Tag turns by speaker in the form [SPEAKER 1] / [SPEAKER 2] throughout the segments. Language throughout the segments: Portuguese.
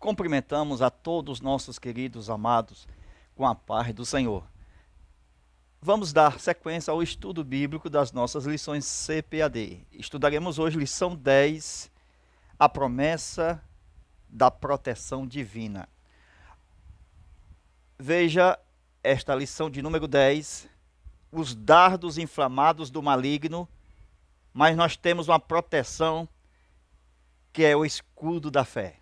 [SPEAKER 1] cumprimentamos a todos os nossos queridos amados com a paz do Senhor. Vamos dar sequência ao estudo bíblico das nossas lições CPAD. Estudaremos hoje lição 10, a promessa da proteção divina. Veja esta lição de número 10, os dardos inflamados do maligno, mas nós temos uma proteção que é o escudo da fé,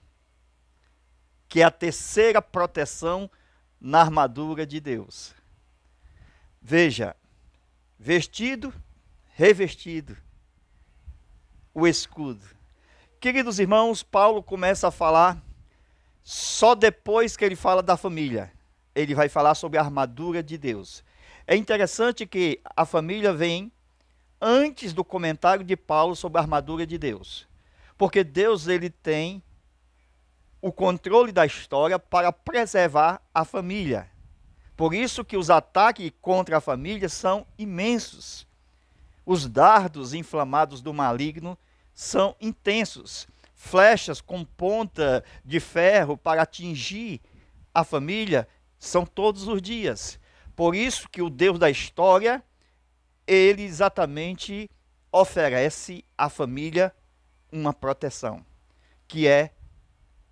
[SPEAKER 1] que é a terceira proteção na armadura de Deus. Veja, vestido, revestido, o escudo. Queridos irmãos, Paulo começa a falar só depois que ele fala da família. Ele vai falar sobre a armadura de Deus. É interessante que a família vem antes do comentário de Paulo sobre a armadura de Deus. Porque Deus ele tem o controle da história para preservar a família. Por isso que os ataques contra a família são imensos. Os dardos inflamados do maligno são intensos. Flechas com ponta de ferro para atingir a família são todos os dias. Por isso que o Deus da história, ele exatamente oferece à família uma proteção, que é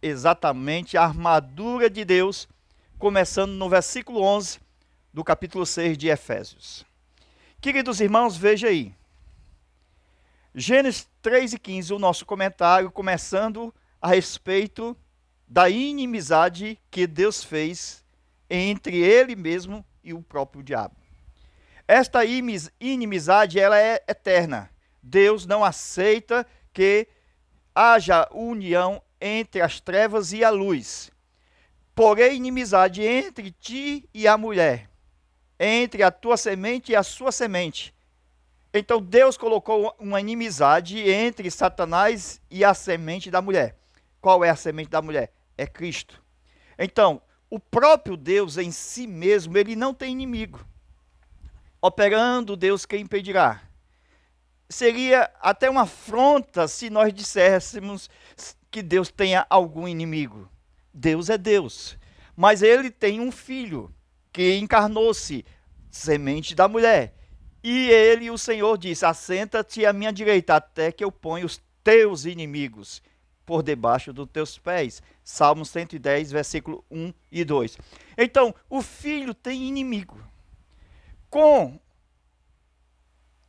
[SPEAKER 1] exatamente a armadura de Deus, começando no versículo 11 do capítulo 6 de Efésios. Queridos irmãos, veja aí. Gênesis 3 e 15, o nosso comentário, começando a respeito da inimizade que Deus fez entre ele mesmo e o próprio diabo. Esta inimizade, ela é eterna. Deus não aceita que haja união entre as trevas e a luz. Porém, inimizade entre ti e a mulher, entre a tua semente e a sua semente. Então, Deus colocou uma inimizade entre Satanás e a semente da mulher. Qual é a semente da mulher? É Cristo. Então, o próprio Deus em si mesmo, ele não tem inimigo. Operando, Deus quem impedirá? Seria até uma afronta se nós disséssemos que Deus tenha algum inimigo. Deus é Deus, mas ele tem um filho que encarnou-se, semente da mulher. E ele, o Senhor, disse: assenta-te à minha direita, até que eu ponha os teus inimigos por debaixo dos teus pés. Salmo 110, versículo 1 e 2. Então, o filho tem inimigo. Com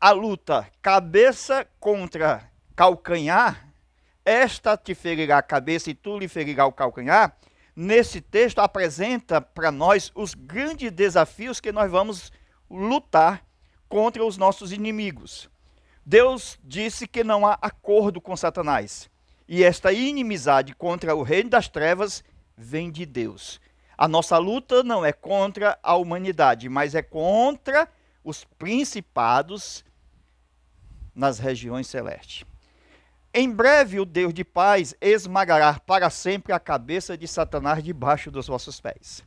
[SPEAKER 1] a luta cabeça contra calcanhar, esta te ferirá a cabeça e tu lhe ferirá o calcanhar. Nesse texto apresenta para nós os grandes desafios que nós vamos lutar contra os nossos inimigos. Deus disse que não há acordo com Satanás. E esta inimizade contra o reino das trevas vem de Deus. A nossa luta não é contra a humanidade, mas é contra os principados nas regiões celestes. Em breve o Deus de paz esmagará para sempre a cabeça de Satanás debaixo dos vossos pés.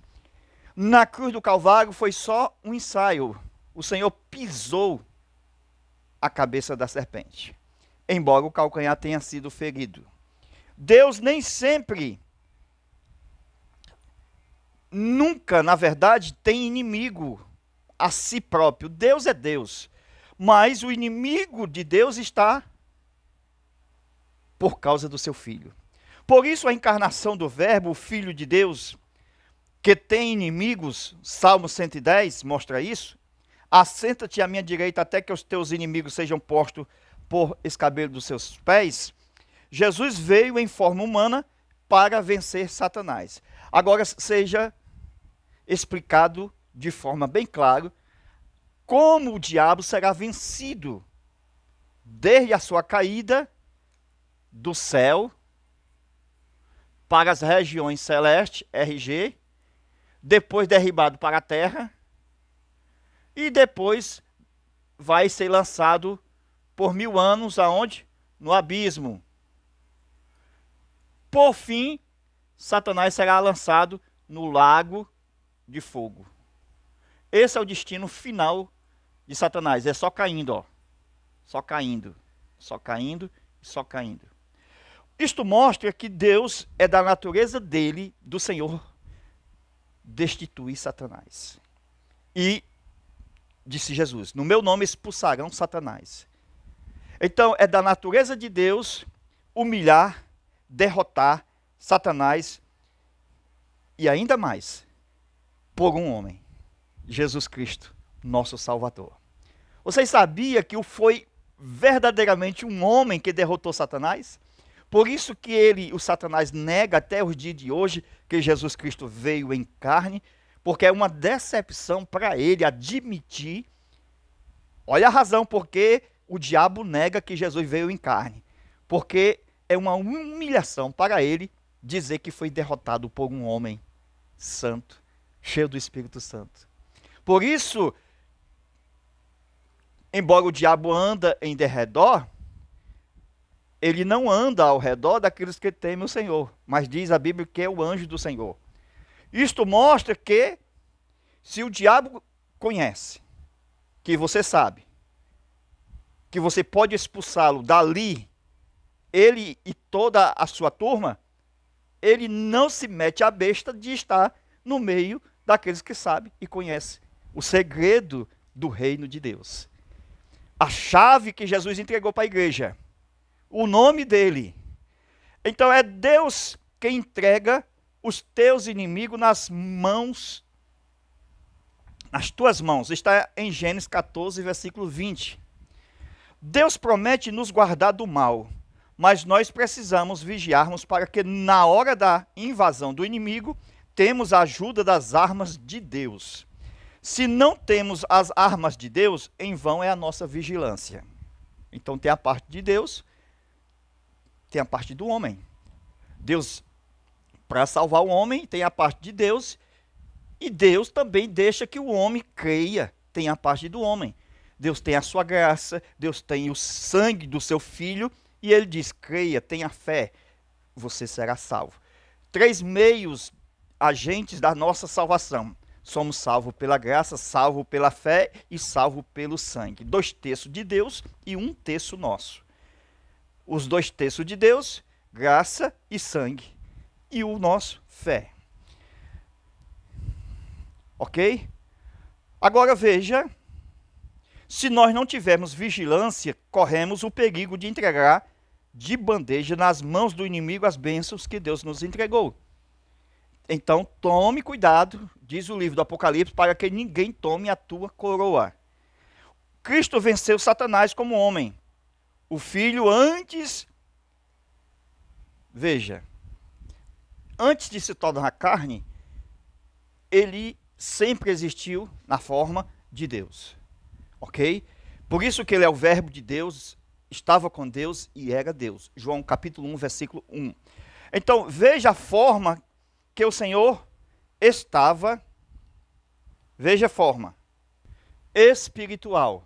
[SPEAKER 1] Na cruz do Calvário foi só um ensaio. O Senhor pisou a cabeça da serpente, embora o calcanhar tenha sido ferido. Deus nem sempre, nunca, na verdade, tem inimigo a si próprio. Deus é Deus, mas o inimigo de Deus está por causa do seu Filho. Por isso a encarnação do Verbo, o Filho de Deus, que tem inimigos, Salmo 110 mostra isso. Assenta-te à minha direita até que os teus inimigos sejam postos por escabelo dos seus pés. Jesus veio em forma humana para vencer Satanás. Agora seja explicado de forma bem clara como o diabo será vencido desde a sua caída do céu para as regiões celestes, RG, depois derribado para a terra, e depois vai ser lançado por 1000 anos, aonde? No abismo. Por fim, Satanás será lançado no lago de fogo. Esse é o destino final de Satanás. É só caindo, ó. Só caindo, só caindo, só caindo. Isto mostra que Deus é da natureza dele, do Senhor, destituir Satanás. E disse Jesus: no meu nome expulsarão Satanás. Então é da natureza de Deus humilhar, derrotar Satanás e ainda mais por um homem, Jesus Cristo, nosso Salvador. Vocês sabiam que foi verdadeiramente um homem que derrotou Satanás? Por isso que o Satanás nega até os dias de hoje que Jesus Cristo veio em carne, porque é uma decepção para ele admitir. Olha a razão porque o diabo nega que Jesus veio em carne. Porque é uma humilhação para ele dizer que foi derrotado por um homem santo, cheio do Espírito Santo. Por isso, embora o diabo anda em derredor, ele não anda ao redor daqueles que temem o Senhor, mas diz a Bíblia que é o anjo do Senhor. Isto mostra que, se o diabo conhece, que você sabe, que você pode expulsá-lo dali, ele e toda a sua turma, ele não se mete à besta de estar no meio daqueles que sabem e conhecem o segredo do reino de Deus. A chave que Jesus entregou para a igreja, o nome dele. Então é Deus que entrega os teus inimigos nas tuas mãos. Está em Gênesis 14, versículo 20. Deus promete nos guardar do mal, mas nós precisamos vigiarmos para que na hora da invasão do inimigo, temos a ajuda das armas de Deus. Se não temos as armas de Deus, em vão é a nossa vigilância. Então tem a parte de Deus, tem a parte do homem. Deus, para salvar o homem, tem a parte de Deus, e Deus também deixa que o homem creia, tem a parte do homem. Deus tem a sua graça, Deus tem o sangue do seu filho, e ele diz: creia, tenha fé, você será salvo. 3 meios agentes da nossa salvação. Somos salvos pela graça, salvos pela fé e salvos pelo sangue. 2 terços de Deus e 1 terço nosso. Os 2 terços de Deus, graça e sangue. E o nosso, fé. Ok? Agora veja, se nós não tivermos vigilância, corremos o perigo de entregar de bandeja nas mãos do inimigo as bênçãos que Deus nos entregou. Então tome cuidado, diz o livro do Apocalipse, para que ninguém tome a tua coroa. Cristo venceu Satanás como homem. O Filho antes de se tornar carne, ele sempre existiu na forma de Deus. Ok? Por isso que ele é o verbo de Deus, estava com Deus e era Deus. João capítulo 1, versículo 1. Então, veja a forma que o Senhor estava, veja a forma espiritual.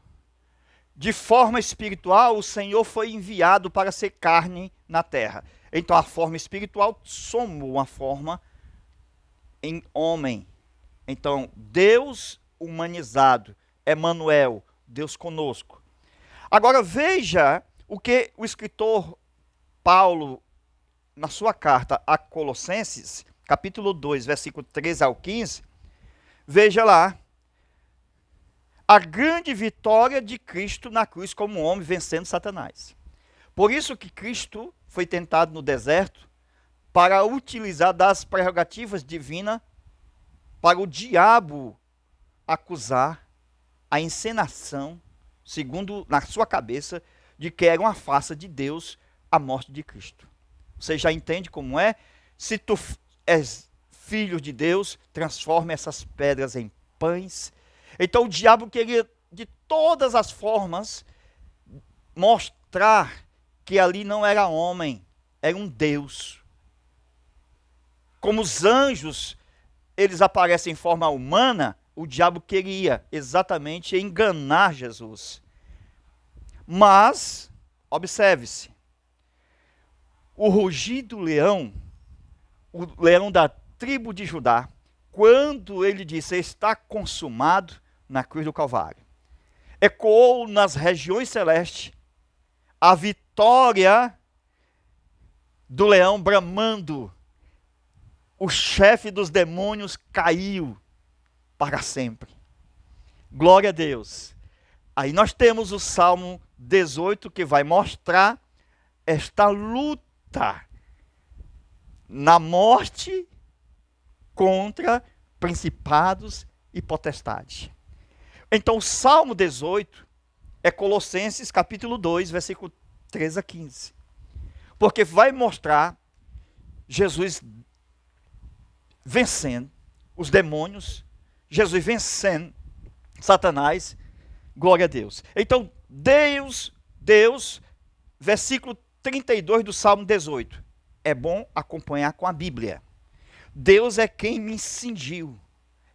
[SPEAKER 1] De forma espiritual, o Senhor foi enviado para ser carne na terra. Então a forma espiritual somou uma forma em homem. Então Deus humanizado, Emanuel, Deus conosco. Agora veja o que o escritor Paulo, na sua carta a Colossenses, capítulo 2, versículo 13 ao 15, veja lá, a grande vitória de Cristo na cruz como homem, vencendo Satanás. Por isso que Cristo foi tentado no deserto para utilizar das prerrogativas divinas para o diabo acusar a encenação, segundo na sua cabeça, de que era uma farsa de Deus a morte de Cristo. Você já entende como é? Se tu és filho de Deus, transforma essas pedras em pães. Então o diabo queria de todas as formas mostrar que ali não era homem, era um Deus. Como os anjos, eles aparecem em forma humana, o diabo queria exatamente enganar Jesus. Mas, observe-se, o rugido do leão, o leão da tribo de Judá, quando ele disse está consumado na cruz do Calvário, ecoou nas regiões celestes a vitória do leão bramando, o chefe dos demônios caiu para sempre. Glória a Deus. Aí nós temos o Salmo 18 que vai mostrar esta luta na morte contra principados e potestades. Então o Salmo 18 é Colossenses capítulo 2, versículo 13 a 15. Porque vai mostrar Jesus vencendo os demônios, Jesus vencendo Satanás, glória a Deus. Então, Deus, versículo 32 do Salmo 18. É bom acompanhar com a Bíblia. Deus é quem me cingiu.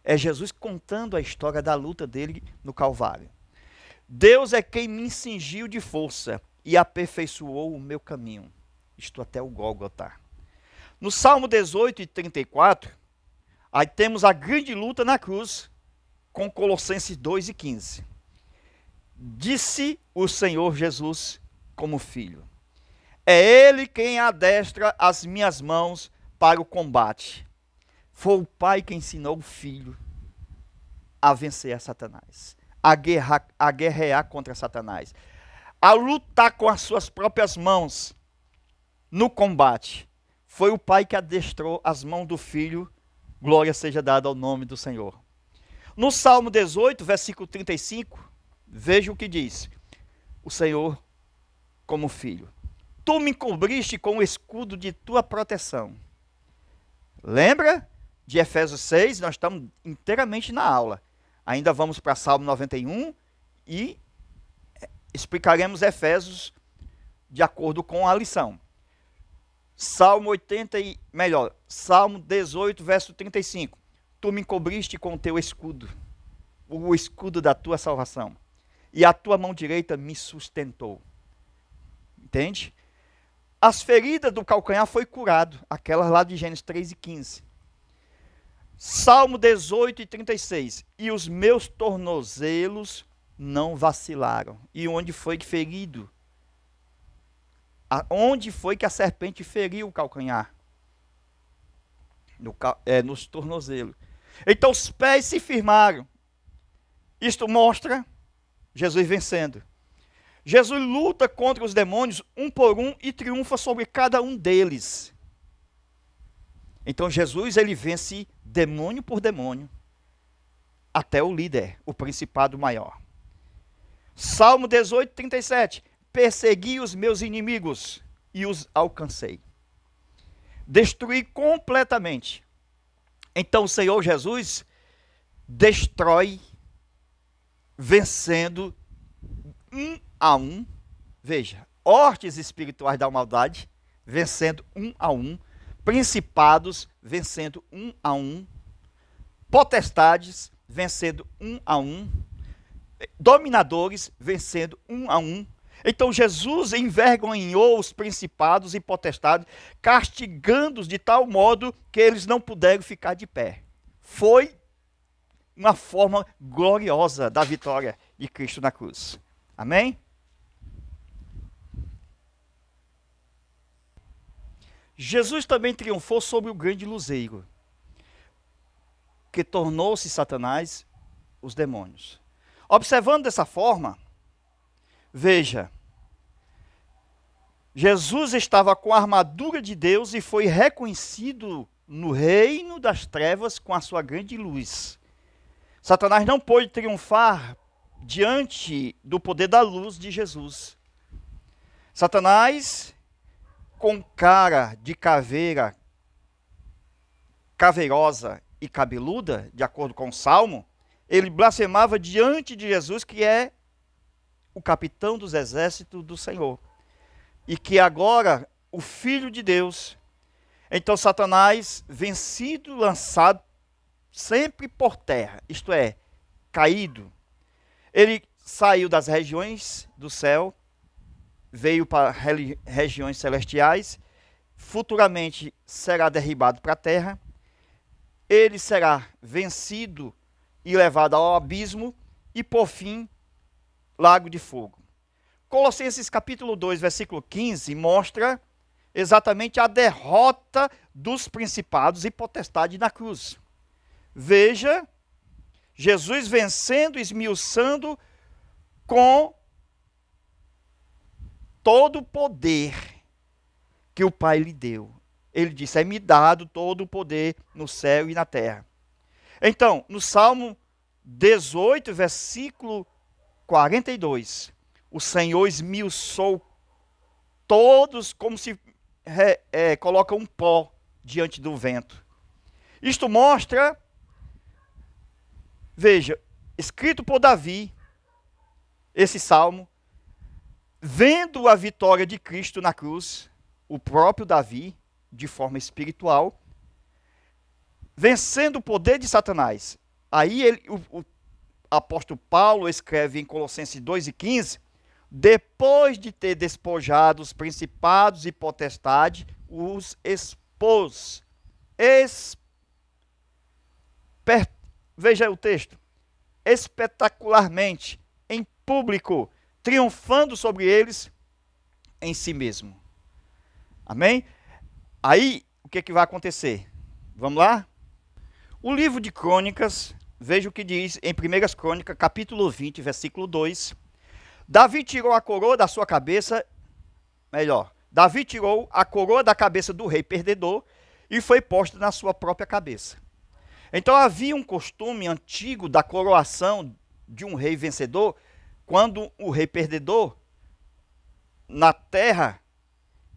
[SPEAKER 1] É Jesus contando a história da luta dele no Calvário. Deus é quem me cingiu de força e aperfeiçoou o meu caminho. Isto até o Gólgota. No Salmo 18 e 34, aí temos a grande luta na cruz com Colossenses 2 e 15. Disse o Senhor Jesus como filho: é Ele quem adestra as minhas mãos para o combate. Foi o Pai que ensinou o Filho a vencer a Satanás, a guerrear contra Satanás, a lutar com as suas próprias mãos no combate. Foi o Pai que adestrou as mãos do Filho, glória seja dada ao nome do Senhor. No Salmo 18, versículo 35, veja o que diz: o Senhor como filho. Tu me cobriste com o escudo de tua proteção. Lembra de Efésios 6? Nós estamos inteiramente na aula. Ainda vamos para Salmo 91 e explicaremos Efésios de acordo com a lição. Salmo 18, verso 35. Tu me cobriste com o teu escudo, o escudo da tua salvação, e a tua mão direita me sustentou. Entende? As feridas do calcanhar foi curado, aquelas lá de Gênesis 3 e 15. Salmo 18 e 36. E os meus tornozelos não vacilaram. E onde foi que ferido? Onde foi que a serpente feriu o calcanhar? Nos tornozelos. Então os pés se firmaram. Isto mostra Jesus vencendo. Jesus luta contra os demônios um por um e triunfa sobre cada um deles. Então Jesus ele vence demônio por demônio até o líder, o principado maior. Salmo 18, 37. Persegui os meus inimigos e os alcancei. Destruí completamente. Então o Senhor Jesus destrói, vencendo um a um. Veja, hortes espirituais da maldade, vencendo um a um. Principados, vencendo um a um. Potestades, vencendo um a um. Dominadores, vencendo um a um. Então Jesus envergonhou os principados e potestades, castigando-os de tal modo que eles não puderam ficar de pé. Foi uma forma gloriosa da vitória de Cristo na cruz. Amém? Jesus também triunfou sobre o grande luzeiro, que tornou-se Satanás os demônios. Observando dessa forma, veja, Jesus estava com a armadura de Deus e foi reconhecido no reino das trevas com a sua grande luz. Satanás não pôde triunfar diante do poder da luz de Jesus. Satanás, com cara de caveira, caveirosa e cabeluda, de acordo com o Salmo, ele blasfemava diante de Jesus, que é o capitão dos exércitos do Senhor. E que agora, o Filho de Deus, então Satanás, vencido, lançado sempre por terra, isto é, caído. Ele saiu das regiões do céu, veio para regiões celestiais, futuramente será derribado para a terra, ele será vencido e levado ao abismo e, por fim, lago de fogo. Colossenses capítulo 2, versículo 15, mostra exatamente a derrota dos principados e potestades na cruz. Veja, Jesus vencendo, esmiuçando com todo o poder que o Pai lhe deu. Ele disse, é-me dado todo o poder no céu e na terra. Então, no Salmo 18, versículo 42, o Senhor esmiuçou todos como se coloca um pó diante do vento. Isto mostra, veja, escrito por Davi, esse salmo, vendo a vitória de Cristo na cruz, o próprio Davi, de forma espiritual, vencendo o poder de Satanás. Aí o apóstolo Paulo escreve em Colossenses 2:15, depois de ter despojado os principados e potestades, os expôs. Veja o texto. Espetacularmente, em público, triunfando sobre eles em si mesmo. Amém? Aí, o que vai acontecer? Vamos lá? O livro de Crônicas, veja o que diz em 1 Crônicas, capítulo 20, versículo 2. Davi tirou a coroa da sua cabeça, Davi tirou a coroa da cabeça do rei perdedor e foi posta na sua própria cabeça. Então havia um costume antigo da coroação de um rei vencedor, quando o rei perdedor, na terra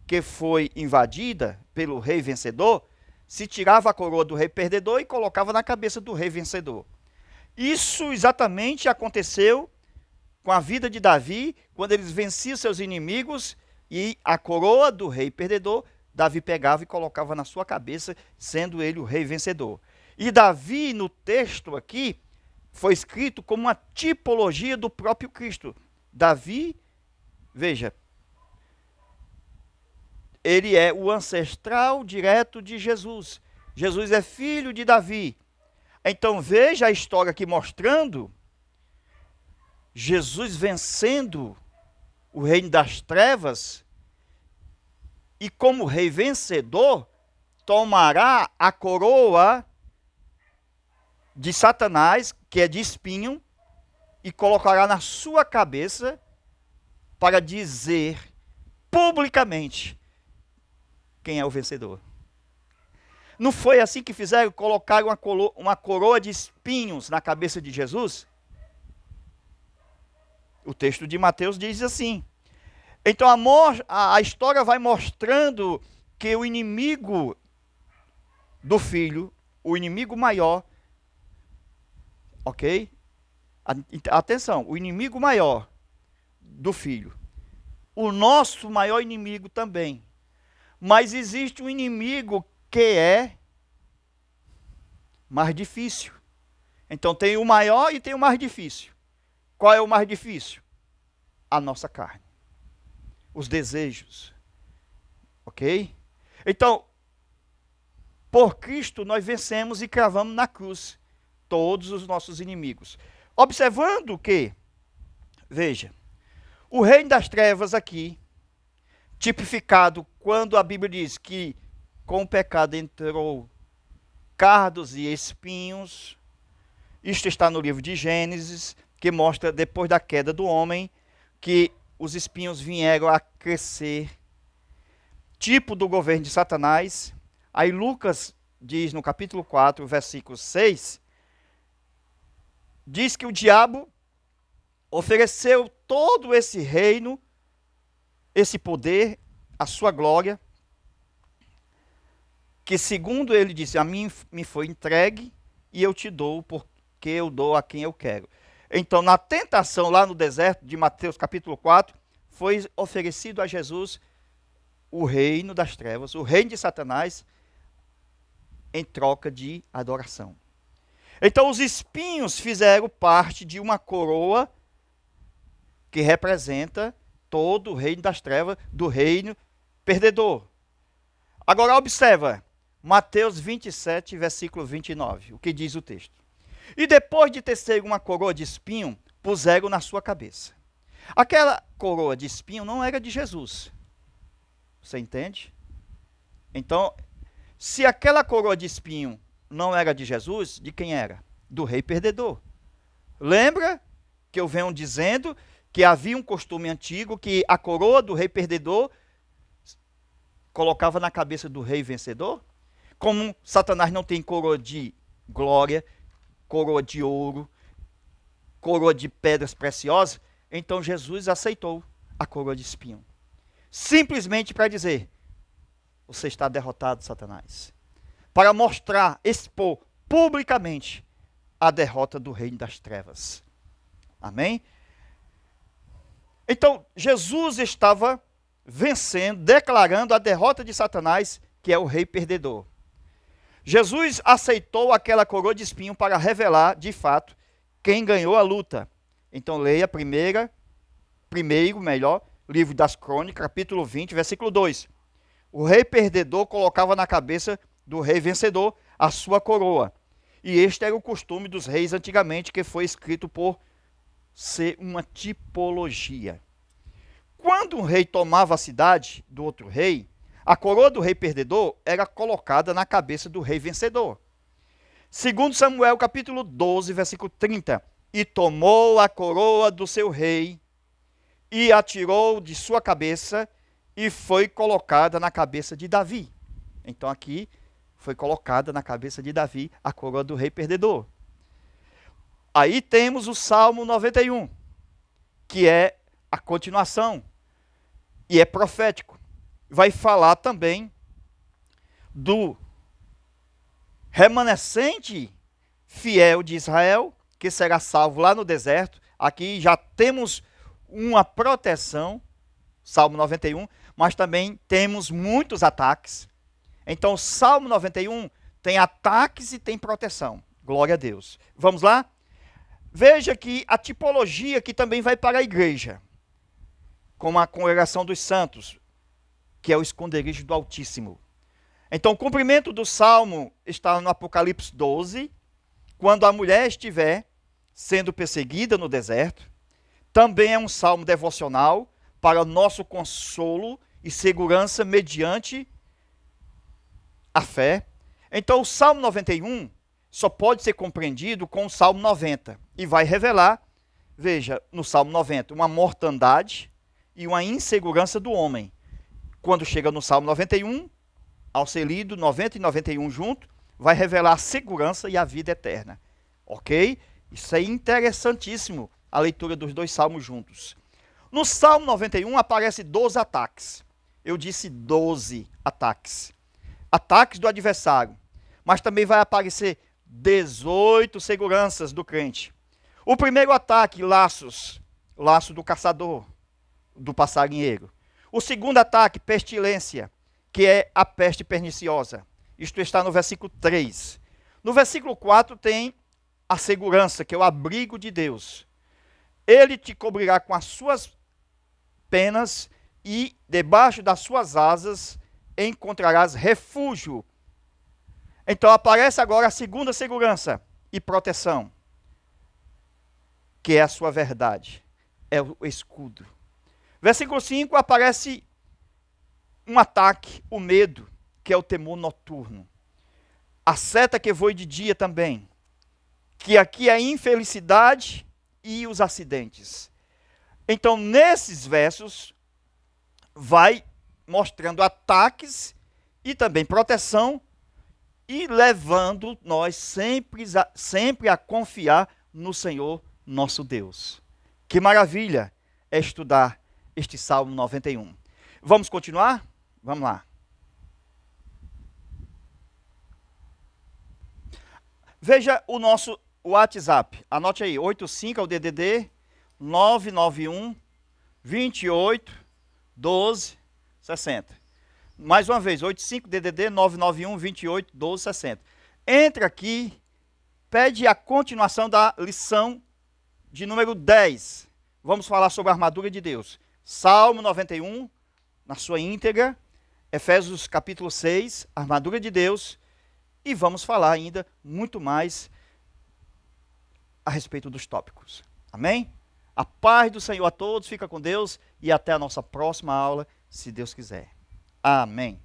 [SPEAKER 1] que foi invadida pelo rei vencedor, se tirava a coroa do rei perdedor e colocava na cabeça do rei vencedor. Isso exatamente aconteceu com a vida de Davi, quando eles venciam seus inimigos e a coroa do rei perdedor, Davi pegava e colocava na sua cabeça, sendo ele o rei vencedor. E Davi, no texto aqui, foi escrito como uma tipologia do próprio Cristo. Davi, veja, ele é o ancestral direto de Jesus. Jesus é filho de Davi. Então veja a história aqui mostrando Jesus vencendo o reino das trevas e como rei vencedor tomará a coroa de Satanás, que é de espinho, e colocará na sua cabeça para dizer publicamente quem é o vencedor. Não foi assim que fizeram? Colocaram uma coroa de espinhos na cabeça de Jesus? O texto de Mateus diz assim. Então a história vai mostrando que o inimigo do filho, o inimigo maior, ok? Atenção, o inimigo maior do filho, o nosso maior inimigo também. Mas existe um inimigo que é mais difícil. Então tem o maior e tem o mais difícil. Qual é o mais difícil? A nossa carne. Os desejos. Ok? Então, por Cristo nós vencemos e cravamos na cruz todos os nossos inimigos. Observando que, veja, o reino das trevas aqui, tipificado quando a Bíblia diz que com o pecado entrou cardos e espinhos. Isto está no livro de Gênesis, que mostra depois da queda do homem que os espinhos vieram a crescer. Tipo do governo de Satanás. Aí Lucas diz no capítulo 4, versículo 6, diz que o diabo ofereceu todo esse reino, esse poder, a sua glória, que segundo ele disse, a mim me foi entregue e eu te dou, porque eu dou a quem eu quero. Então, na tentação lá no deserto de Mateus capítulo 4, foi oferecido a Jesus o reino das trevas, o reino de Satanás, em troca de adoração. Então, os espinhos fizeram parte de uma coroa que representa todo o reino das trevas, do reino perdedor. Agora, observa, Mateus 27, versículo 29, o que diz o texto. E depois de tecer uma coroa de espinho, puseram na sua cabeça. Aquela coroa de espinho não era de Jesus. Você entende? Então, se aquela coroa de espinho não era de Jesus, de quem era? Do rei perdedor. Lembra que eu venho dizendo que havia um costume antigo que a coroa do rei perdedor colocava na cabeça do rei vencedor? Como Satanás não tem coroa de glória, coroa de ouro, coroa de pedras preciosas, então Jesus aceitou a coroa de espinho. Simplesmente para dizer, você está derrotado, Satanás. Para mostrar, expor publicamente a derrota do reino das trevas. Amém? Então, Jesus estava vencendo, declarando a derrota de Satanás, que é o rei perdedor. Jesus aceitou aquela coroa de espinho para revelar, de fato, quem ganhou a luta. Então leia primeiro, livro das Crônicas, capítulo 20, versículo 2. O rei perdedor colocava na cabeça do rei vencedor a sua coroa. E este era o costume dos reis antigamente, que foi escrito por ser uma tipologia. Quando um rei tomava a cidade do outro rei, a coroa do rei perdedor era colocada na cabeça do rei vencedor. Segundo Samuel, capítulo 12, versículo 30. E tomou a coroa do seu rei e a tirou de sua cabeça e foi colocada na cabeça de Davi. Então aqui foi colocada na cabeça de Davi a coroa do rei perdedor. Aí temos o Salmo 91, que é a continuação e é profético. Vai falar também do remanescente fiel de Israel, que será salvo lá no deserto. Aqui já temos uma proteção, Salmo 91, mas também temos muitos ataques. Então, Salmo 91 tem ataques e tem proteção. Glória a Deus. Vamos lá? Veja que a tipologia que também vai para a igreja, como a congregação dos santos, que é o esconderijo do Altíssimo. Então, o cumprimento do Salmo está no Apocalipse 12, quando a mulher estiver sendo perseguida no deserto. Também é um salmo devocional para nosso consolo e segurança mediante a fé. Então, o Salmo 91 só pode ser compreendido com o Salmo 90. E vai revelar, veja, no Salmo 90, uma mortandade e uma insegurança do homem. Quando chega no Salmo 91, ao ser lido 90 e 91 junto, vai revelar a segurança e a vida eterna. Ok? Isso é interessantíssimo, a leitura dos dois salmos juntos. No Salmo 91 aparece 12 ataques. Eu disse 12 ataques. Ataques do adversário. Mas também vai aparecer 18 seguranças do crente. O primeiro ataque, laços. Laço do caçador, do passarinheiro. O segundo ataque, pestilência, que é a peste perniciosa. Isto está no versículo 3. No versículo 4 tem a segurança, que é o abrigo de Deus. Ele te cobrirá com as suas penas e debaixo das suas asas encontrarás refúgio. Então aparece agora a segunda segurança e proteção, que é a sua verdade, é o escudo. Versículo 5 aparece um ataque, o medo, que é o temor noturno. A seta que voa de dia também, que aqui é a infelicidade e os acidentes. Então, nesses versos, vai mostrando ataques e também proteção e levando nós sempre a confiar no Senhor nosso Deus. Que maravilha é estudar este Salmo 91. Vamos continuar? Vamos lá. Veja o nosso WhatsApp. Anote aí, 85 é o DDD 991 28 12 60. Mais uma vez, 85 DDD 991 28 12 60. Entra aqui, pede a continuação da lição de número 10. Vamos falar sobre a armadura de Deus. Salmo 91, na sua íntegra. Efésios capítulo 6, armadura de Deus. E vamos falar ainda muito mais a respeito dos tópicos. Amém? A paz do Senhor a todos, fica com Deus e até a nossa próxima aula, se Deus quiser. Amém.